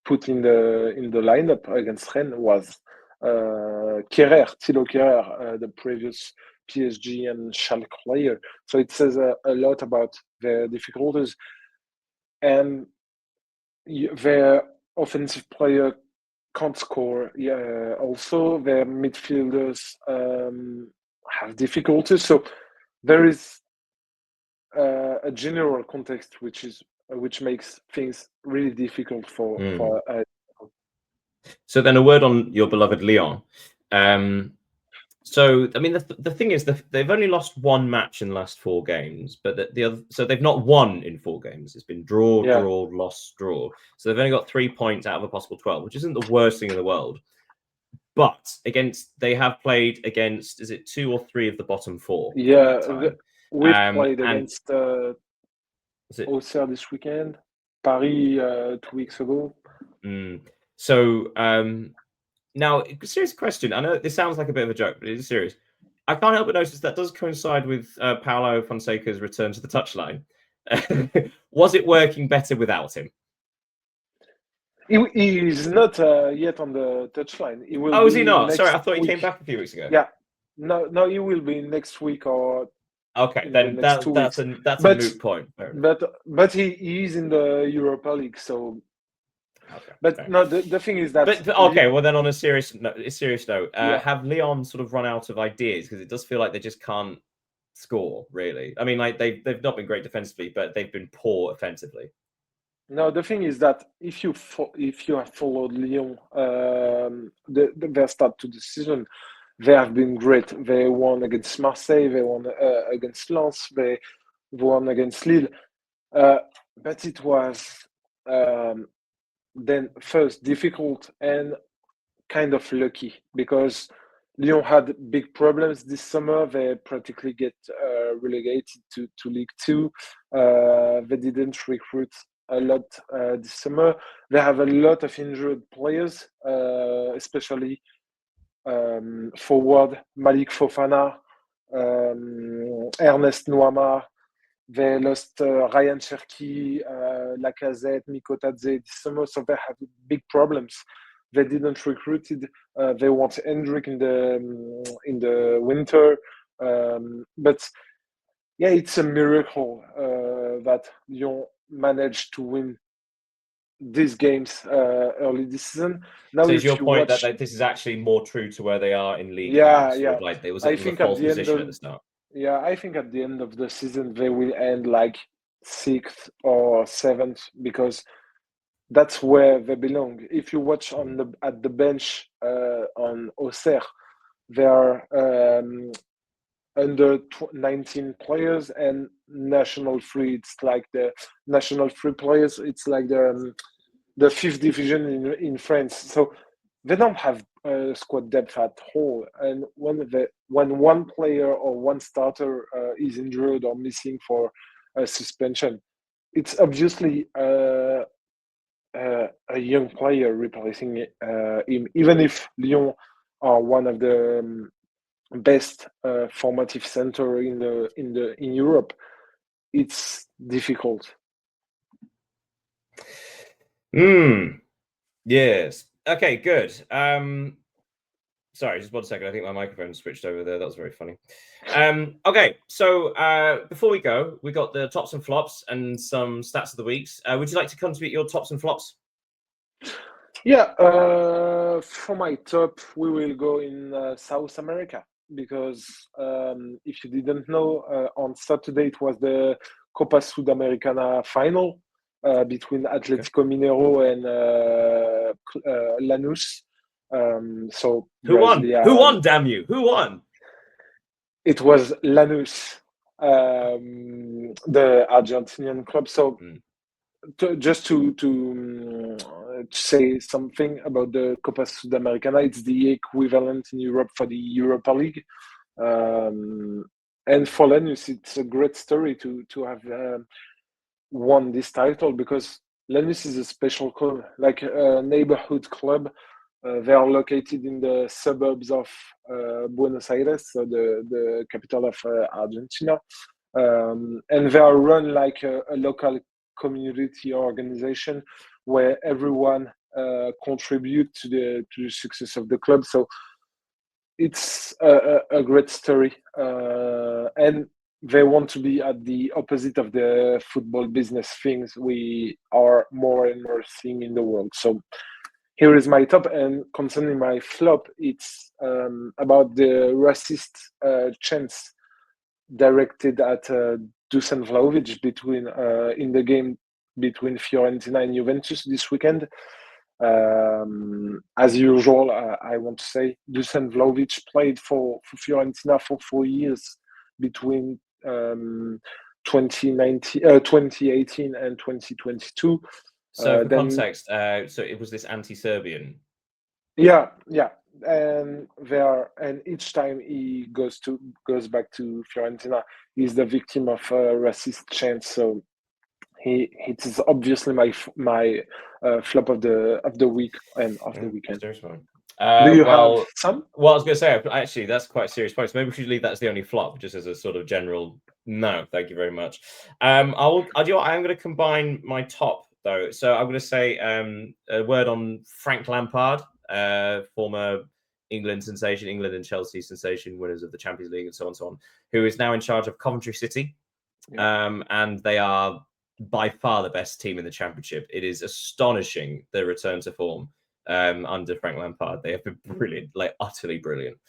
put in the lineup against Rennes was Thilo Kehrer, the previous PSG and Schalke player. So it says a lot about their difficulties. And their offensive player can't score. Also, their midfielders have difficulties. So there is a general context which makes things really difficult for. So then a word on your beloved Lyon. So I mean, the thing is, they've only lost one match in the last 4 games, but so they've not won in 4 games. It's been draw, lost, draw. So they've only got 3 points out of a possible 12, which isn't the worst thing in the world. But they have played against, is it 2 or 3 of the bottom 4? Yeah, we've played against Auxerre this weekend, Paris 2 weeks ago. So now, serious question. I know this sounds like a bit of a joke, but it is serious. I can't help but notice that does coincide with Paulo Fonseca's return to the touchline. Was it working better without him? He is not yet on the touchline. He will. Oh, is he not? Sorry, I thought he came back a few weeks ago. Yeah, no, he will be next week or. Okay, then that's a moot point. But he is in the Europa League, so. Okay, but no, the thing is that. But okay, well then on a serious note, have Lyon sort of run out of ideas, because it does feel like they just can't score really. I mean, like they've not been great defensively, but they've been poor offensively. No, the thing is that if you have followed Lyon, their start to the season, they have been great. They won against Marseille, they won against Lens, they won against Lille. But it was then first difficult and kind of lucky, because Lyon had big problems this summer. They practically get relegated to League 2. They didn't recruit a lot this summer. They have a lot of injured players, especially forward Malik Fofana, Ernest Nouama. They lost Ryan Cherki, Lacazette, Mikotadze this summer, so they have big problems. They didn't recruit it. They want Hendrik in the winter, but yeah, it's a miracle that Lyon managed to win these games early this season. Now, so is your point that this is actually more true to where they are in League? Yeah. Like it was a false position at the start. Yeah, I think at the end of the season they will end like 6th or 7th, because that's where they belong. If you watch at the bench on Auxerre, there are under 19 players and national free. It's like the national free players. It's like the 5th division in France. So they don't have squad depth at all. And when one player or one starter is injured or missing for a suspension, it's obviously a young player replacing him. Even if Lyon are one of the best formative center in Europe, it's difficult. Yes. Okay, good. Sorry, just 1 second. I think my microphone switched over there. That was very funny. Okay, so before we go, we got the tops and flops and some stats of the weeks. Would you like to contribute your tops and flops? Yeah, for my top, we will go in South America because if you didn't know, on Saturday it was the Copa Sudamericana final between Atlético Mineiro and Lanús. So Who won? Brasilia, Who won? Damn you! Who won? it was Lanús, the Argentinian club. So just to say something about the Copa Sudamericana, it's the equivalent in Europe for the Europa League. And for Lanús, it's a great story to have won this title because Lanús is a special club, like a neighborhood club. They are located in the suburbs of Buenos Aires, so the capital of Argentina. And they are run like a local community organization where everyone contributes to the success of the club. So it's a great story. And they want to be at the opposite of the football business things we are more and more seeing in the world. So here is my top, and concerning my flop, it's about the racist chants directed at Dusan Vlahovic in the game between Fiorentina and Juventus this weekend. As usual, I want to say Dusan Vlahovic played for Fiorentina for 4 years between 2018 and 2022. So for context, so it was this anti-Serbian. Yeah, and each time he goes back to Fiorentina, he's the victim of racist chants. So it is obviously my flop of the week and of the weekend. Do you have some? Well, I was going to say, actually, that's quite a serious point. So maybe we should leave that as the only flop, just as a sort of general. No, thank you very much. I'm going to combine my top though. So I'm going to say a word on Frank Lampard, former England sensation, England and Chelsea sensation, winners of the Champions League and so on and so on, who is now in charge of Coventry City, and they are by far the best team in the Championship. It is astonishing the return to form under Frank Lampard. They have been brilliant, like utterly brilliant.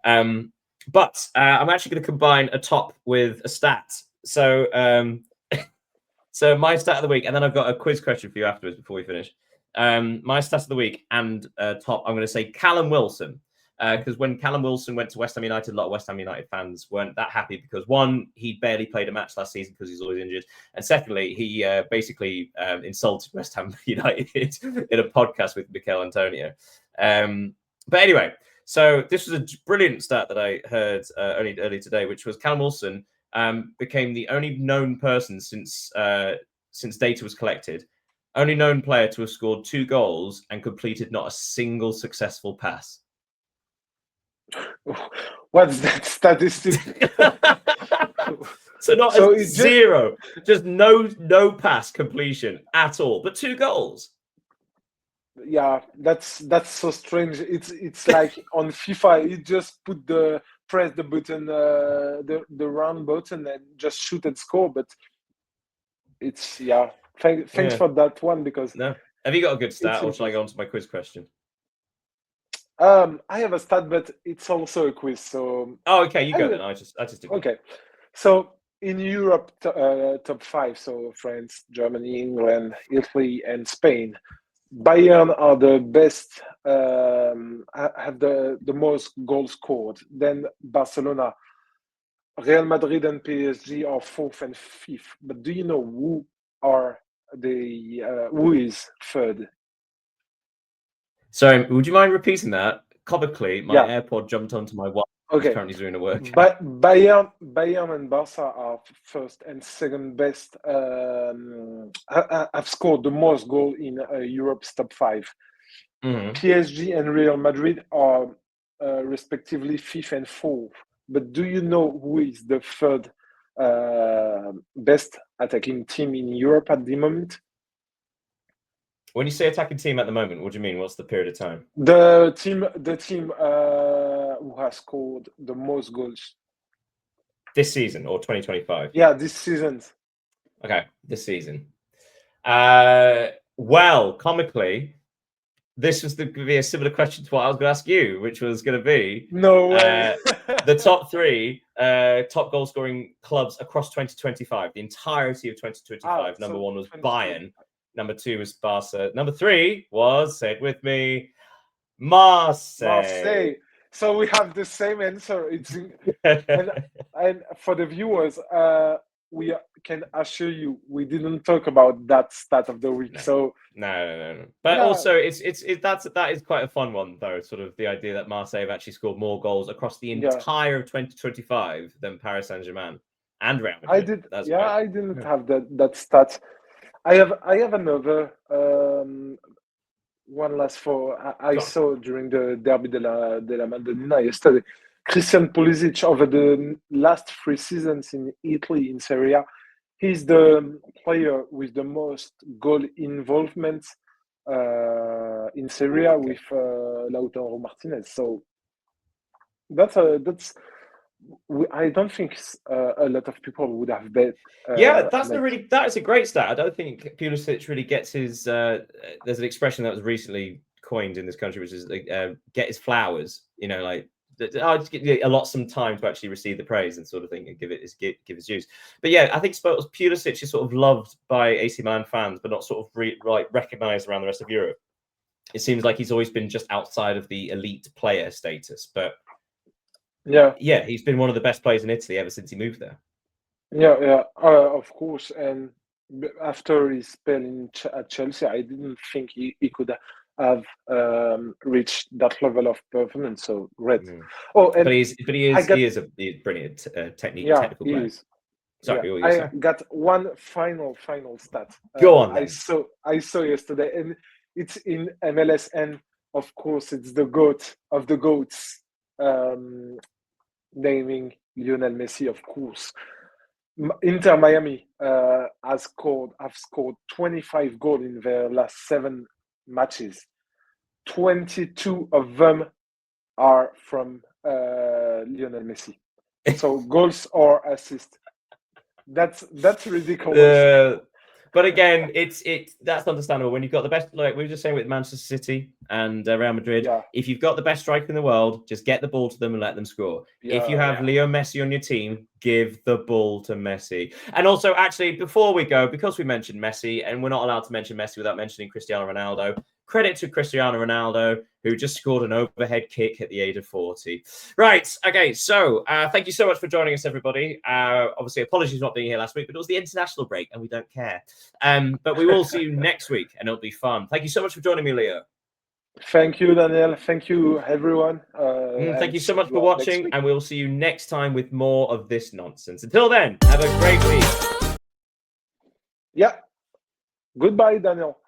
But I'm actually going to combine a top with a stat. So, so my stat of the week, and then I've got a quiz question for you afterwards before we finish. My stat of the week and top, I'm going to say Callum Wilson. Because when Callum Wilson went to West Ham United, a lot of West Ham United fans weren't that happy because, one, he barely played a match last season because he's always injured. And secondly, he basically insulted West Ham United in a podcast with Mikel Antonio. But anyway, so this was a brilliant stat that I heard early today, which was Callum Wilson became the only known person since data was collected, only known player to have scored 2 goals and completed not a single successful pass. What's that statistic? So zero, just no pass completion at all, but 2 goals. Yeah, that's so strange. It's like on FIFA, you just press the button, the round button, and just shoot and score. But it's Thanks for that one because. No, have you got a good stat, or shall I go on to my quiz question? I have a stat, but it's also a quiz. So. Oh, okay, you go then. I just did. Okay, so in Europe, top 5, so France, Germany, England, Italy, and Spain. Bayern are the best, have the most goals scored. Then Barcelona, Real Madrid, and PSG are 4th and 5th. But do you know who is 3rd? Sorry, would you mind repeating that? Comically, my AirPod jumped onto my watch. Okay. Currently doing a work. But Bayern and Barca are 1st and 2nd best. Have scored the most goal in Europe's top 5. Mm-hmm. PSG and Real Madrid are respectively 5th and 4th. But do you know who is the 3rd best attacking team in Europe at the moment. When you say attacking team at the moment, what do you mean? What's the period of time? The team who has scored the most goals This season or 2025? Yeah, this season. Okay, this season. Well, comically, this was going to be a similar question to what I was going to ask you, which was going to be No way. the top 3 top goal scoring clubs across 2025, the entirety of 2025. Number 1 was Bayern. Number 2 was Barca. Number 3 was, say it with me, Marseille. So we have the same answer. It's and for the viewers, we can assure you we didn't talk about that stat of the week. No. So no. But also, that is quite a fun one, though. Sort of the idea that Marseille have actually scored more goals across the entire of 2025 than Paris Saint-Germain and Real Madrid. I didn't have that stat. I have another one last I saw during the Derby de la Madonnina yesterday. Christian Pulisic, over the last 3 seasons in Italy in Serie A, he's the player with the most goal involvement in Serie A with Lautaro Martinez. So I don't think a lot of people would have bet. That is a great stat. I don't think Pulisic really gets his. There's an expression that was recently coined in this country, which is get his flowers. You know, like allot some time to actually receive the praise and sort of thing, and give his dues. But yeah, I think Pulisic is sort of loved by AC Milan fans, but not sort of recognized around the rest of Europe. It seems like he's always been just outside of the elite player status, but. Yeah, he's been one of the best players in Italy ever since he moved there. Of course. And after his spell at Chelsea, I didn't think he could have reached that level of performance. So great. But he is a brilliant technical player. Is. Sorry, I got one final stat. Go on. Then. I saw yesterday, and it's in MLS, and of course, it's the GOAT of the GOATs. Naming Lionel Messi, of course. Inter Miami have scored 25 goals in their last 7 matches. 22 of them are from Lionel Messi. So goals or assists. That's ridiculous. But again, that's understandable. When you've got the best, like we were just saying with Manchester City and Real Madrid, if you've got the best striker in the world, just get the ball to them and let them score. If you have Leo Messi on your team, give the ball to Messi. And also, actually, before we go, because we mentioned Messi, and we're not allowed to mention Messi without mentioning Cristiano Ronaldo, credit to Cristiano Ronaldo, who just scored an overhead kick at the age of 40. Right. Okay. So thank you so much for joining us, everybody. Obviously, apologies for not being here last week, but it was the international break and we don't care. But we will see you next week and it'll be fun. Thank you so much for joining me, Leo. Thank you, Daniel. Thank you, everyone. Thank you so much for watching, and we'll see you next time with more of this nonsense. Until then, have a great week. Yeah. Goodbye, Daniel.